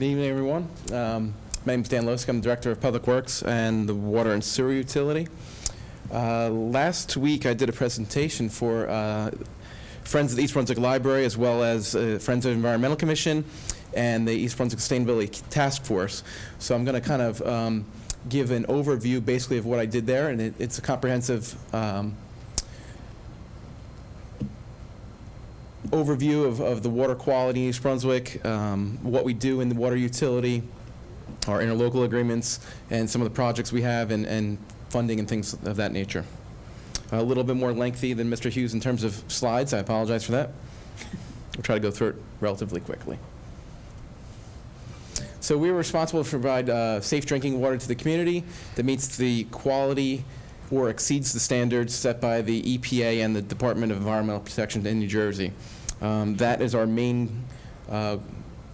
Good evening, everyone. My name is Dan Losik. I'm Director of Public Works and the Water and Sewer Utility. Last week, I did a presentation for Friends of the East Brunswick Library, as well as Friends of the Environmental Commission and the East Brunswick Sustainability Task Force. So I'm going to kind of give an overview, basically, of what I did there, and it's a comprehensive overview of the water quality in East Brunswick, what we do in the water utility, our interlocal agreements, and some of the projects we have, and funding and things of that nature. A little bit more lengthy than Mr. Hughes in terms of slides. I apologize for that. We'll try to go through it relatively quickly. So we were responsible to provide safe drinking water to the community that meets the quality or exceeds the standards set by the EPA and the Department of Environmental Protection in New Jersey. That is our main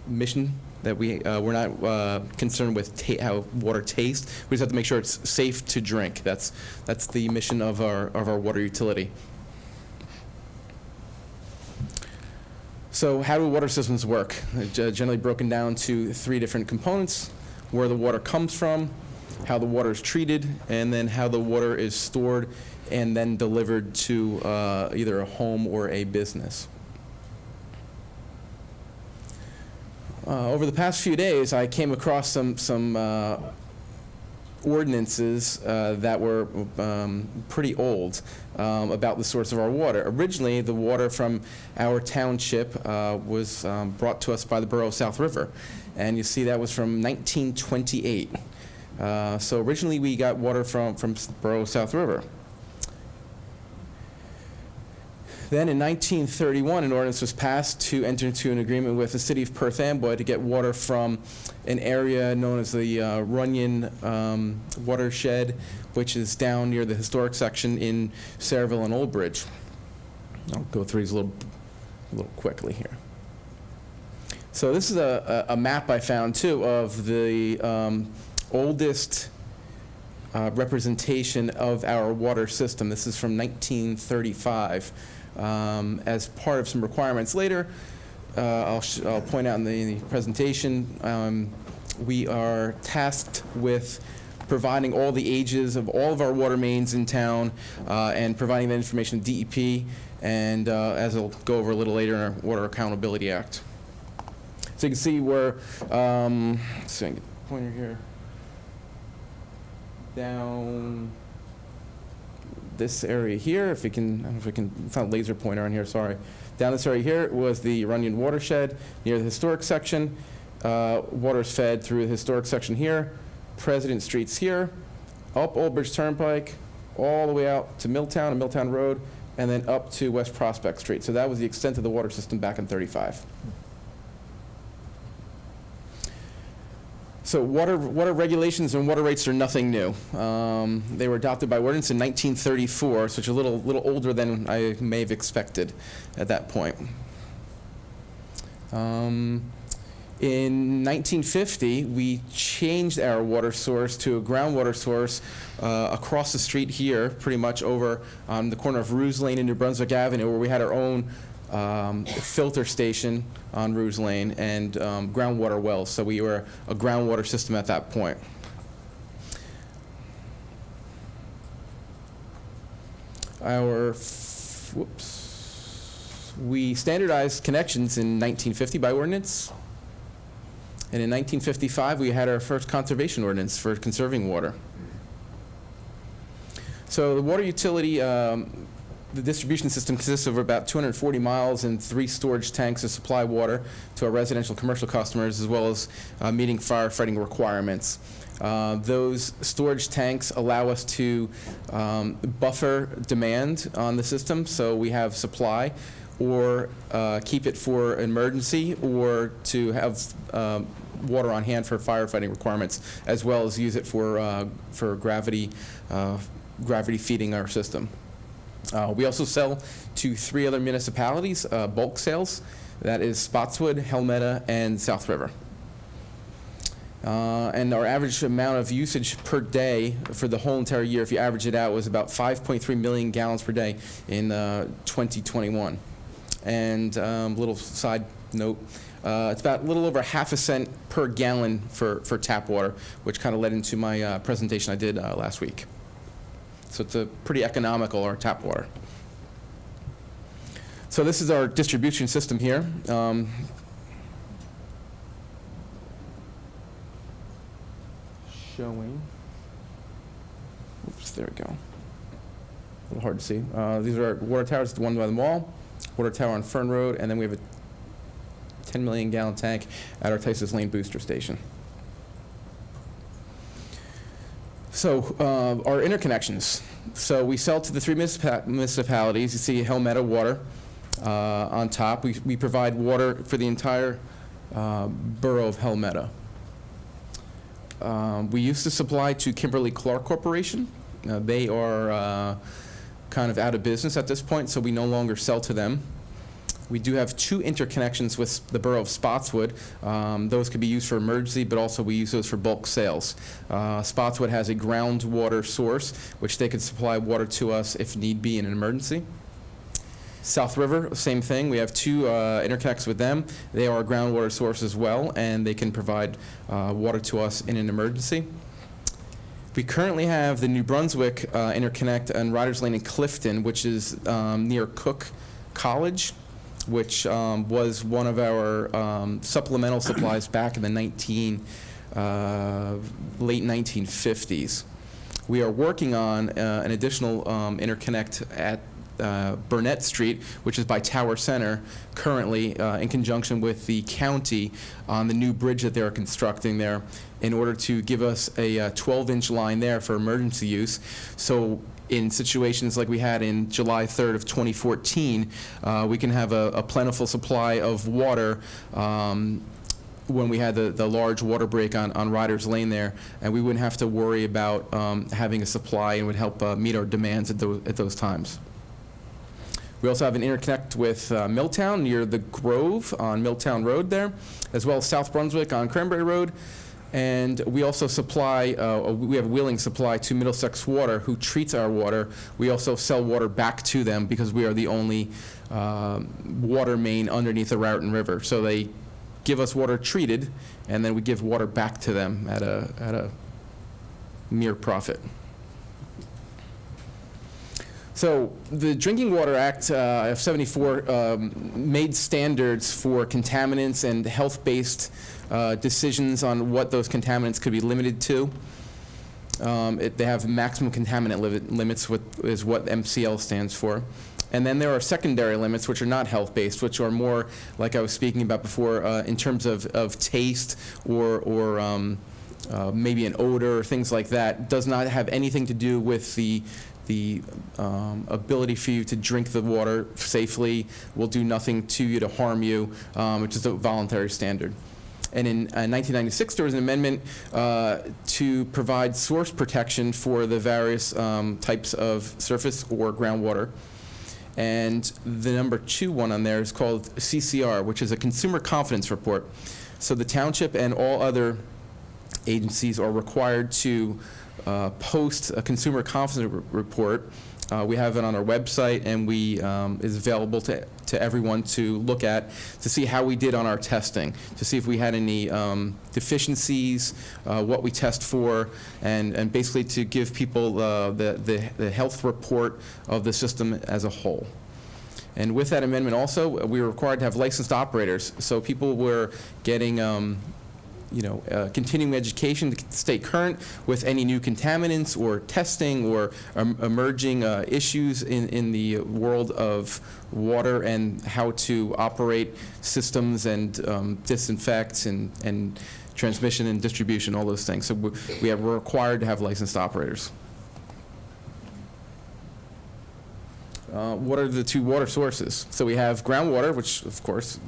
mission, that we're not concerned with how water tastes. We just have to make sure it's safe to drink. That's the mission of our water utility. So how do water systems work? Generally broken down to 3 different components: where the water comes from, how the water is treated, and then how the water is stored and then delivered to either a home or a business. Over the past few days, I came across some ordinances that were pretty old about the source of our water. Originally, the water from our township was brought to us by the Borough of South River, and you see that was from 1928. So originally, we got water from Borough of South River. Then in 1931, an ordinance was passed to enter into an agreement with the city of Perth Amboy to get water from an area known as the Runyon watershed, which is down near the historic section in Sayreville and Old Bridge. I'll go through these a little quickly here. So this is a map I found, too, of the oldest representation of our water system. This is from 1935. As part of some requirements later, I'll point out in the presentation, we are tasked with providing all the ages of all of our water mains in town and providing that information to DEP, and as I'll go over a little later, in our Water Accountability Act. So you can see we're, let's see, I can get the pointer here, down this area here, if we can, I don't know if we can, it's not a laser pointer on here, sorry. Down this area here was the Runyon watershed near the historic section. Water is fed through the historic section here, President Street's here, up Old Bridge Turnpike, all the way out to Milltown and Milltown Road, and then up to West Prospect Street. So that was the extent of the water system back in '35. So water regulations and water rates are nothing new. They were adopted by ordinance in 1934, so it's a little older than I may have expected at that point. In 1950, we changed our water source to a groundwater source across the street here, pretty much over on the corner of Ruse Lane and New Brunswick Avenue, where we had our own filter station on Ruse Lane and groundwater wells. So we were a groundwater system at that point. We standardized connections in 1950 by ordinance. And in 1955, we had our first conservation ordinance for conserving water. So the water utility, the distribution system consists of about 240 miles and 3 storage tanks to supply water to our residential commercial customers, as well as meeting firefighting requirements. Those storage tanks allow us to buffer demand on the system, so we have supply, or keep it for emergency, or to have water on hand for firefighting requirements, as well as use it for gravity feeding our system. We also sell to 3 other municipalities, bulk sales. That is Spotswood, Helmetta, and South River. And our average amount of usage per day for the whole entire year, if you average it out, was about 5.3 million gallons per day in 2021. And little side Nope. It's about a little over half a cent per gallon for tap water, which kind of led into my presentation I did last week. So it's a pretty economical, our tap water. So this is our distribution system here. Showing. Oops, there we go. A little hard to see. These are our water towers, the one by the mall, water tower on Fern Road, and then we have a 10 million gallon tank at our Tices Lane booster station. So our interconnections. So we sell to the 3 municipalities. You see Helmetta Water on top. We provide water for the entire borough of Helmetta. We used to supply to Kimberly-Clark Corporation. They are kind of out of business at this point, so we no longer sell to them. We do have 2 interconnections with the borough of Spotswood. Those could be used for emergency, but also we use those for bulk sales. Spotswood has a groundwater source, which they could supply water to us if need be in an emergency. South River, same thing. We have 2 interconnects with them. They are a groundwater source as well, and they can provide water to us in an emergency. We currently have the New Brunswick interconnect on Riders Lane in Clifton, which is near Cook College, which was one of our supplemental supplies back in the late 1950s. We are working on an additional interconnect at Burnett Street, which is by Tower Center, currently in conjunction with the county on the new bridge that they're constructing there, in order to give us a 12-inch line there for emergency use. So in situations like we had in July 3rd of 2014, we can have a plentiful supply of water when we had the large water break on Riders Lane there, and we wouldn't have to worry about having a supply, and would help meet our demands at those times. We also have an interconnect with Milltown near the Grove on Milltown Road there, as well as South Brunswick on Cranberry Road. And we also supply, we have wheeling supply to Middlesex Water, who treats our water. We also sell water back to them because we are the only water main underneath the Raritan River. So they give us water treated, and then we give water back to them at a mere profit. So the Drinking Water Act of '74 made standards for contaminants and health-based decisions on what those contaminants could be limited to. They have maximum contaminant limits, is what MCL stands for. And then there are secondary limits, which are not health-based, which are more, like I was speaking about before, in terms of taste or maybe an odor, things like that. Does not have anything to do with the ability for you to drink the water safely, will do nothing to you to harm you, which is a voluntary standard. And in 1996, there was an amendment to provide source protection for the various types of surface or groundwater. And the number 2 one on there is called CCR, which is a Consumer Confidence Report. So the township and all other agencies are required to post a consumer confidence report. We have it on our website, and is available to everyone to look at, to see how we did on our testing, to see if we had any deficiencies, what we test for, and basically to give people the health report of the system as a whole. And with that amendment also, we were required to have licensed operators. So people were getting continuing education to stay current with any new contaminants or testing or emerging issues in the world of water and how to operate systems and disinfect and transmission and distribution, all those things. So we're required to have licensed operators. What are the 2 water sources? So we have groundwater, which of course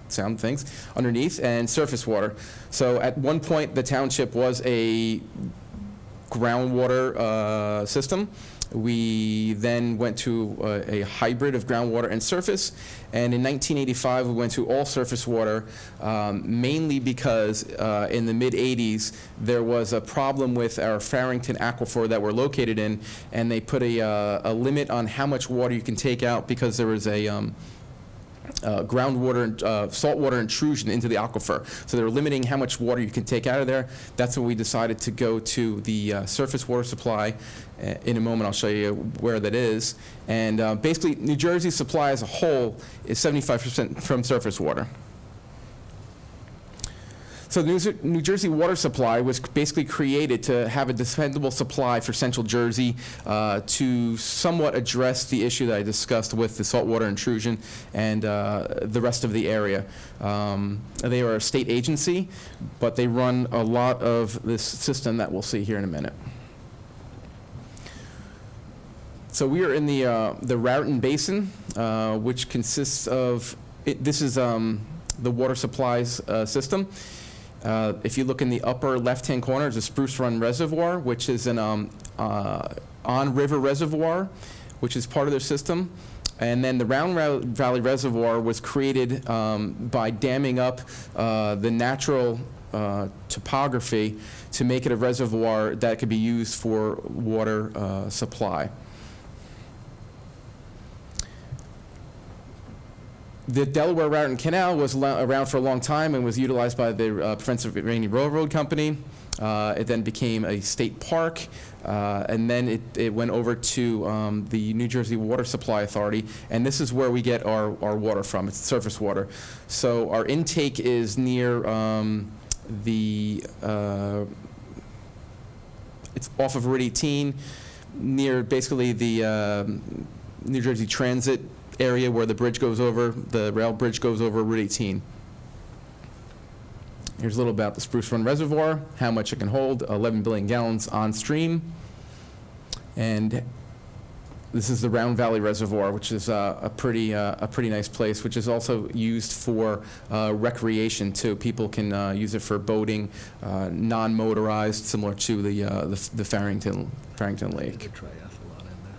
sound things underneath, and surface water. So at one point the township was a groundwater system. We then went to a hybrid of groundwater and surface, and in 1985 we went to all surface water, mainly because in the mid-'80s there was a problem with our Farrington aquifer that we're located in, and they put a limit on how much water you can take out because there was a groundwater and saltwater intrusion into the aquifer. So they're limiting how much water you can take out of there. That's when we decided to go to the surface water supply. In a moment, I'll show you where that is. And basically, New Jersey's supply as a whole is 75% from surface water. So the New Jersey water supply was basically created to have a dependable supply for central Jersey to somewhat address the issue that I discussed with the saltwater intrusion and the rest of the area. They are a state agency, but they run a lot of this system that we'll see here in a minute. So we are in the Raritan Basin, which consists of, this is the water supplies system. If you look in the upper left-hand corner, there's a Spruce Run Reservoir, which is an on-river reservoir, which is part of their system. And then the Round Valley Reservoir was created by damming up the natural topography to make it a reservoir that could be used for water supply. The Delaware Raritan Canal was around for a long time and was utilized by the Pennsylvania Railroad Company. It then became a state park, and then it went over to the New Jersey Water Supply Authority, and this is where we get our water from. It's surface water. So our intake is near it's off of Route 18, near basically the New Jersey Transit area where the bridge goes over, the rail bridge goes over Route 18. Here's a little about the Spruce Run Reservoir, how much it can hold, 11 billion gallons on stream. And this is the Round Valley Reservoir, which is a pretty nice place, which is also used for recreation too. People can use it for boating, non-motorized, similar to the Farrington Lake. Triathlon in there.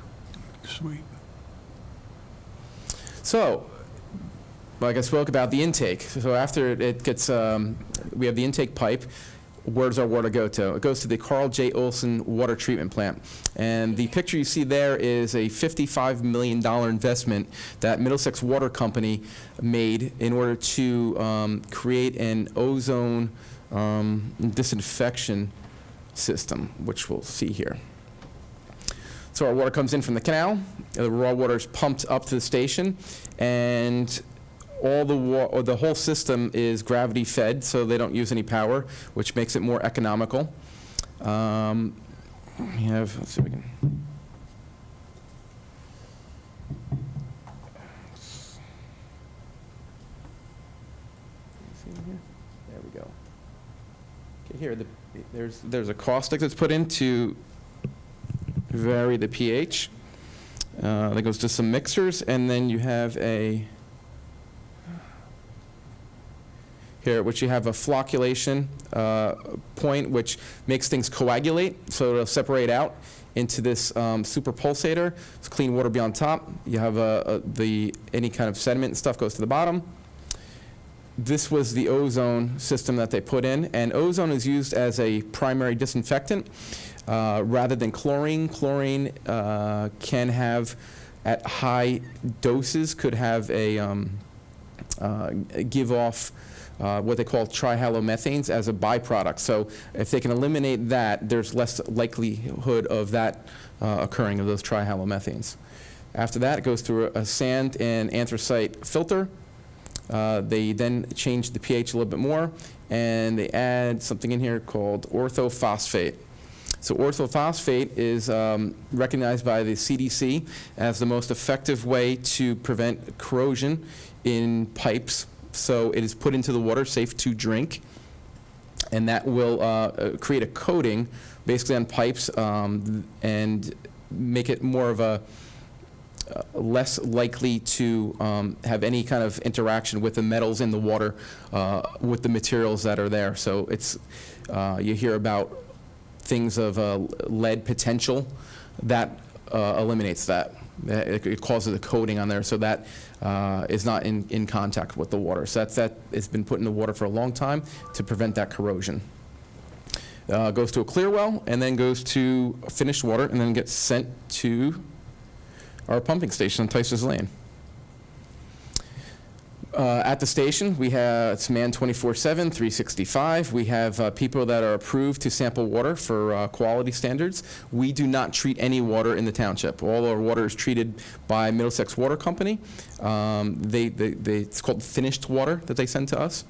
Sweet. So, like I spoke about the intake. So after it gets, we have the intake pipe. Where does our water go to? It goes to the Carl J. Olson Water Treatment Plant. And the picture you see there is a $55 million investment that Middlesex Water Company made in order to create an ozone disinfection system, which we'll see here. So our water comes in from the canal. The raw water is pumped up to the station, and all the whole system is gravity fed, so they don't use any power, which makes it more economical. We have, let's see if we can. There we go. Okay, here there's a caustic that's put in to vary the pH. That goes to some mixers, and then you have here, which you have a flocculation point, which makes things coagulate, so it'll separate out into this super pulsator. It's clean water be on top. You have any kind of sediment and stuff goes to the bottom. This was the ozone system that they put in, and ozone is used as a primary disinfectant rather than chlorine. Chlorine can have, at high doses, could have a give off what they call trihalomethanes as a byproduct. So if they can eliminate that, there's less likelihood of that occurring, of those trihalomethanes. After that, it goes through a sand and anthracite filter. They then change the pH a little bit more, and they add something in here called orthophosphate. So orthophosphate is recognized by the CDC as the most effective way to prevent corrosion in pipes. So it is put into the water, safe to drink, and that will create a coating basically on pipes and make it more of a less likely to have any kind of interaction with the metals in the water, with the materials that are there. So it's, you hear about things of lead potential, that eliminates that. It causes a coating on there, so that is not in contact with the water. So that has been put in the water for a long time to prevent that corrosion. Goes to a clear well, and then goes to finished water, and then gets sent to our pumping station on Tice's Lane. At the station, we have, it's manned 24/7, 365. We have people that are approved to sample water for quality standards. We do not treat any water in the township. All our water is treated by Middlesex Water Company. It's called finished water that they send to us.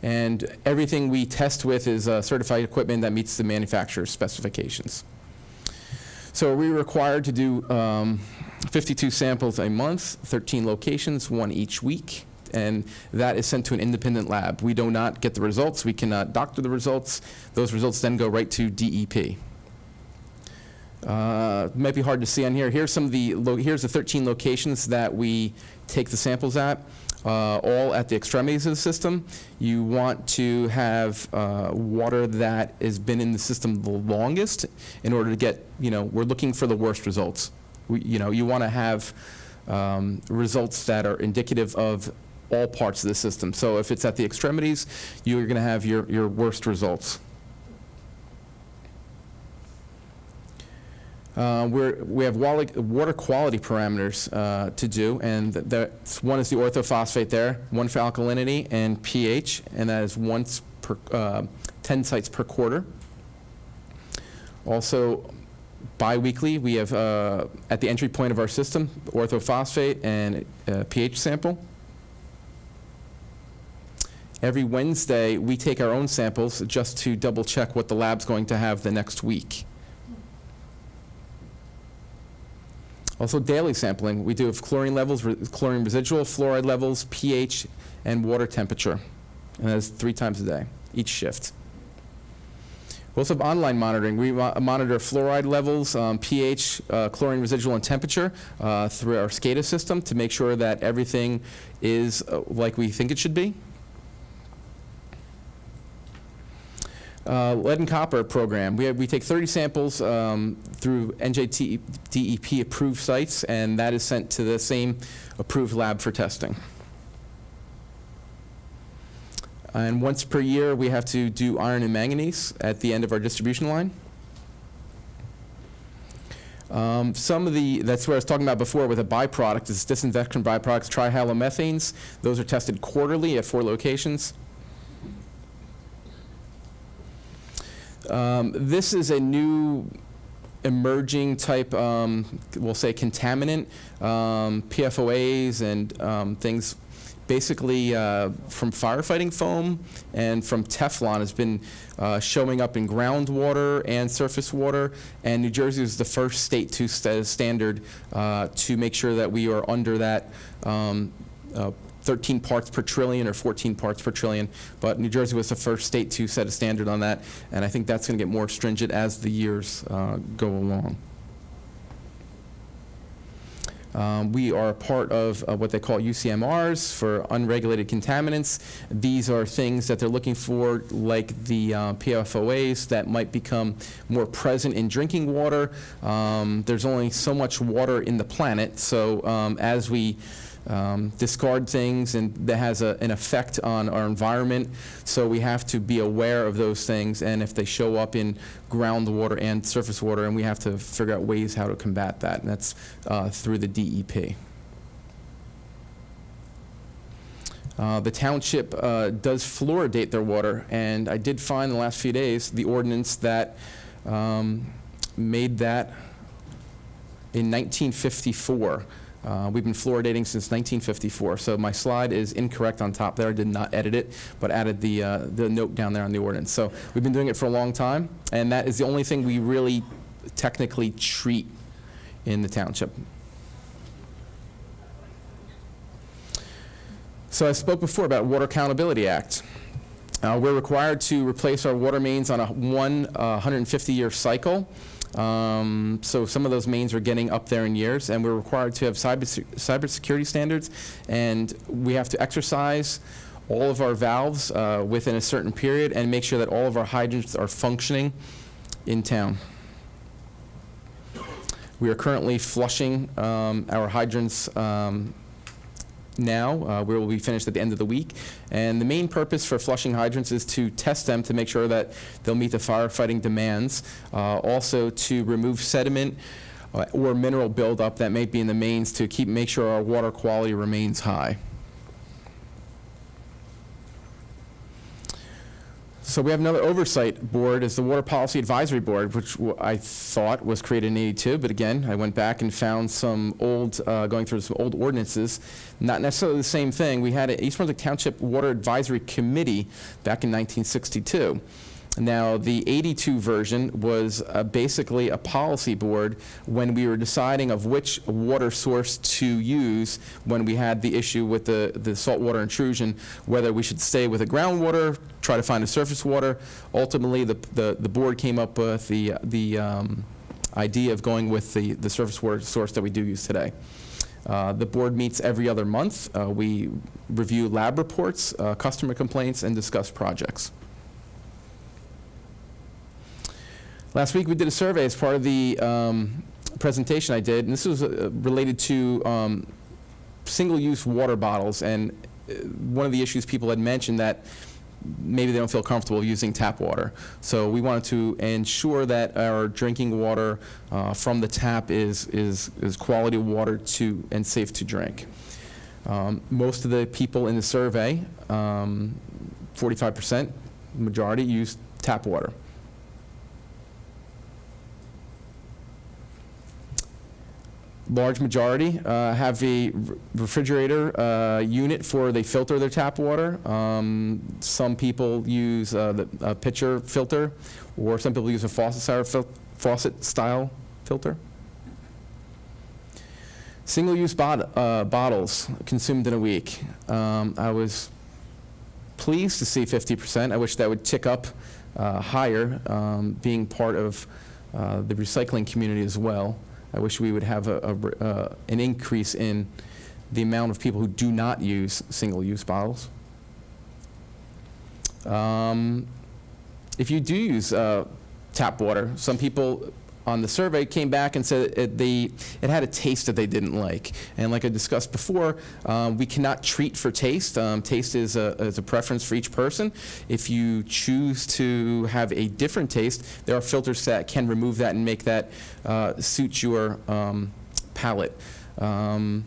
And everything we test with is certified equipment that meets the manufacturer's specifications. So we're required to do 52 samples a month, 13 locations, one each week, and that is sent to an independent lab. We do not get the results. We cannot doctor the results. Those results then go right to DEP. It might be hard to see on here. Here's the 13 locations that we take the samples at, all at the extremities of the system. You want to have water that has been in the system the longest in order to get, we're looking for the worst results. You want to have results that are indicative of all parts of the system. So if it's at the extremities, you're going to have your worst results. We have water quality parameters to do, and one is the orthophosphate there, one for alkalinity and pH, and that is once per 10 sites per quarter. Also, bi-weekly, we have at the entry point of our system, orthophosphate and pH sample. Every Wednesday, we take our own samples just to double check what the lab's going to have the next week. Also, daily sampling. We do have chlorine levels, chlorine residual, fluoride levels, pH, and water temperature. And that's 3 times a day, each shift. We also have online monitoring. We monitor fluoride levels, pH, chlorine residual, and temperature through our SCADA system to make sure that everything is like we think it should be. Lead and copper program. We take 30 samples through NJDEP approved sites, and that is sent to the same approved lab for testing. And once per year, we have to do iron and manganese at the end of our distribution line. That's what I was talking about before with a byproduct, is disinfection byproducts, trihalomethanes. Those are tested quarterly at 4 locations. This is a new emerging type, we'll say contaminant, PFOAs and things basically from firefighting foam and from Teflon has been showing up in groundwater and surface water, and New Jersey was the first state to set a standard to make sure that we are under that 13 parts per trillion or 14 parts per trillion, but New Jersey was the first state to set a standard on that, and I think that's going to get more stringent as the years go along. We are part of what they call UCMRs for unregulated contaminants. These are things that they're looking for, like the PFOAs that might become more present in drinking water. There's only so much water in the planet, so as we discard things, and that has an effect on our environment, so we have to be aware of those things, and if they show up in groundwater and surface water, and we have to figure out ways how to combat that, and that's through the DEP. The township does fluoridate their water, and I did find in the last few days the ordinance that made that in 1954. We've been fluoridating since 1954, so my slide is incorrect on top there. I did not edit it, but added the note down there on the ordinance. So we've been doing it for a long time, and that is the only thing we really technically treat in the township. So I spoke before about Water Accountability Act. We're required to replace our water mains on a 150-year cycle. So some of those mains are getting up there in years, and we're required to have cybersecurity standards, and we have to exercise all of our valves within a certain period and make sure that all of our hydrants are functioning in town. We are currently flushing our hydrants now. We will be finished at the end of the week. And the main purpose for flushing hydrants is to test them to make sure that they'll meet the firefighting demands. Also to remove sediment or mineral buildup that may be in the mains to make sure our water quality remains high. So we have another oversight board, is the Water Policy Advisory Board, which I thought was created in '82, but again, I went back and found some old, going through some old ordinances, not necessarily the same thing. We had an East Brunswick Township Water Advisory Committee back in 1962. Now, the '82 version was basically a policy board when we were deciding of which water source to use when we had the issue with the saltwater intrusion, whether we should stay with the groundwater, try to find a surface water. Ultimately, the board came up with the idea of going with the surface water source that we do use today. The board meets every other month. We review lab reports, customer complaints, and discuss projects. Last week we did a survey as part of the presentation I did, and this was related to single-use water bottles, and one of the issues people had mentioned that maybe they don't feel comfortable using tap water. So we wanted to ensure that our drinking water from the tap is quality water and safe to drink. Most of the people in the survey, 45%, majority, use tap water. Large majority have a refrigerator unit for they filter their tap water. Some people use a pitcher filter, or some people use a faucet-style filter. Single-use bottles consumed in a week. I was pleased to see 50%. I wish that would tick up higher, being part of the recycling community as well. I wish we would have an increase in the amount of people who do not use single-use bottles. If you do use tap water, some people on the survey came back and said it had a taste that they didn't like. And like I discussed before, we cannot treat for taste. Taste is a preference for each person. If you choose to have a different taste, there are filters that can remove that and make that suit your palate. And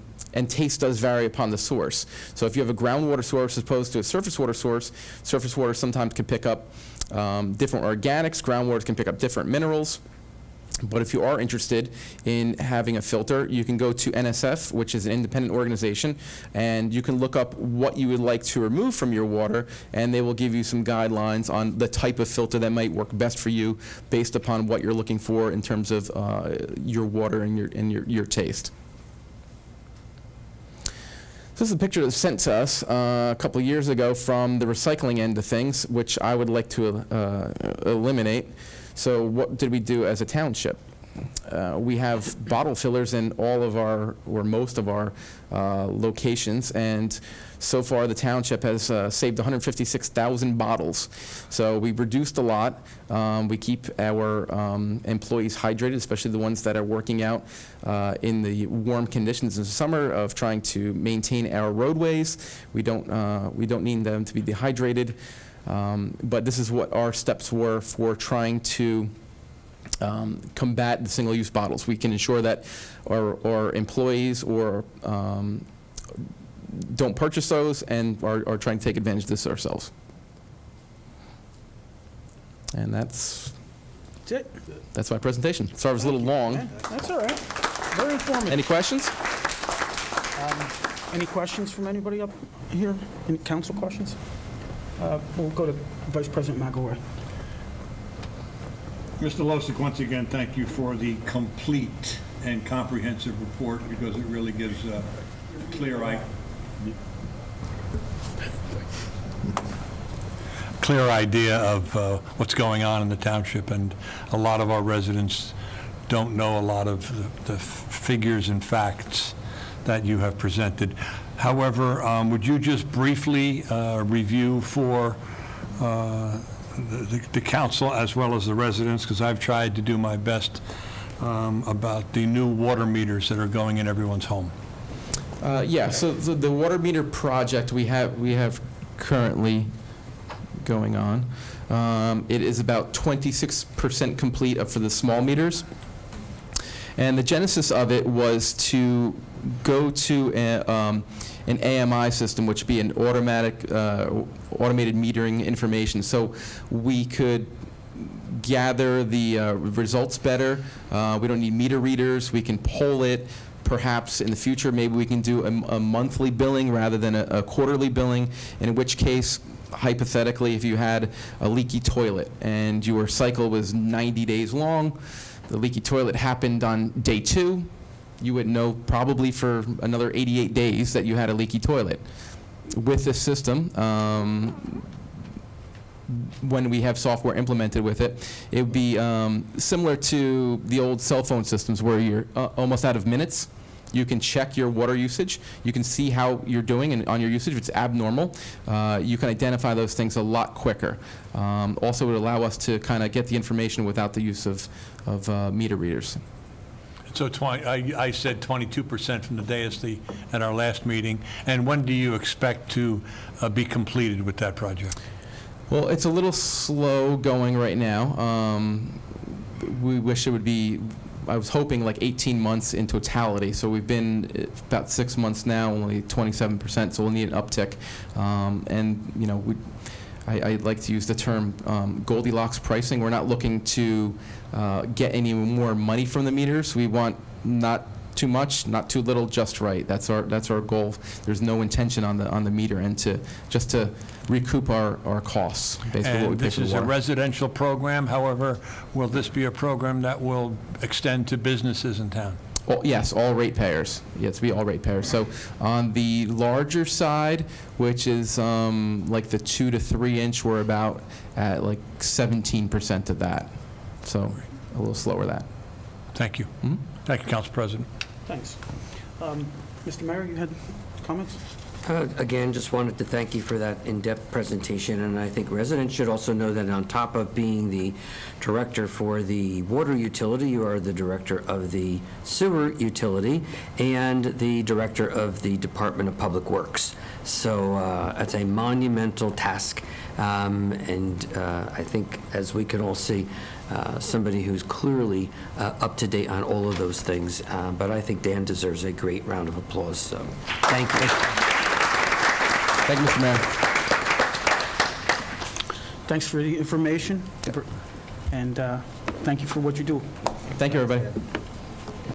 taste does vary upon the source. So if you have a groundwater source as opposed to a surface water source, surface water sometimes can pick up different organics, groundwater can pick up different minerals. But if you are interested in having a filter, you can go to NSF, which is an independent organization, and you can look up what you would like to remove from your water, and they will give you some guidelines on the type of filter that might work best for you based upon what you're looking for in terms of your water and your taste. This is a picture that was sent to us a couple of years ago from the recycling end of things, which I would like to eliminate. So what did we do as a township? We have bottle fillers in all of our, or most of our locations, and so far the township has saved 156,000 bottles. So we've reduced a lot. We keep our employees hydrated, especially the ones that are working out in the warm conditions in the summer of trying to maintain our roadways. We don't need them to be dehydrated. But this is what our steps were for trying to combat the single-use bottles. We can ensure that our employees don't purchase those and are trying to take advantage of this ourselves. And that's it. That's my presentation. Sorry it was a little long. Yeah, that's all right. Very informative. Any questions? Any questions from anybody up here? Any council questions? We'll go to Vice President McElroy. Mr. Losik, once again, thank you for the complete and comprehensive report, because it really gives a clear idea of what's going on in the township, and a lot of our residents don't know a lot of the figures and facts that you have presented. However, would you just briefly review for the council as well as the residents, because I've tried to do my best, about the new water meters that are going in everyone's home? Yeah, so the water meter project we have currently going on, it is about 26% complete for the small meters. And the genesis of it was to go to an AMI system, which would be an automated metering information. So we could gather the results better. We don't need meter readers. We can poll it. Perhaps in the future, maybe we can do a monthly billing rather than a quarterly billing, in which case, hypothetically, if you had a leaky toilet and your cycle was 90 days long, the leaky toilet happened on day 2, you would know probably for another 88 days that you had a leaky toilet. With this system, when we have software implemented with it, it would be similar to the old cell phone systems where you're almost out of minutes. You can check your water usage. You can see how you're doing and on your usage. If it's abnormal, you can identify those things a lot quicker. Also, it would allow us to kind of get the information without the use of meter readers. So I said 22% from the dais at our last meeting. And when do you expect to be completed with that project? Well, it's a little slow going right now. We wish it would be, I was hoping like 18 months in totality. So we've been about 6 months now, only 27%, so we'll need an uptick. And, you know, I like to use the term Goldilocks pricing. We're not looking to get any more money from the meters. We want not too much, not too little, just right. That's our goal. There's no intention on the meter end to recoup our costs, basically what we And pay this for is a water. residential program. However, will this be a program that will extend to businesses in town? Well, yes, all ratepayers. Yes, we all ratepayers. So on the larger side, which is like the 2 to 3 inch, we're about at like 17% of that. So a little slower that. Thank you. Mhm. Thank you, Council President. Thanks. Mr. Mayor, you had comments? Again, just wanted to thank you for that in-depth presentation, and I think residents should also know that on top of being the director for the water utility, you are the director of the sewer utility and the director of the Department of Public Works. So it's a monumental task, and I think, as we can all see, somebody who's clearly up to date on all of those things. But I think Dan deserves a great round of applause, so thank you. Thank you, Mr. Mayor. Thanks for the information, and thank you for what you do. Thank you, everybody.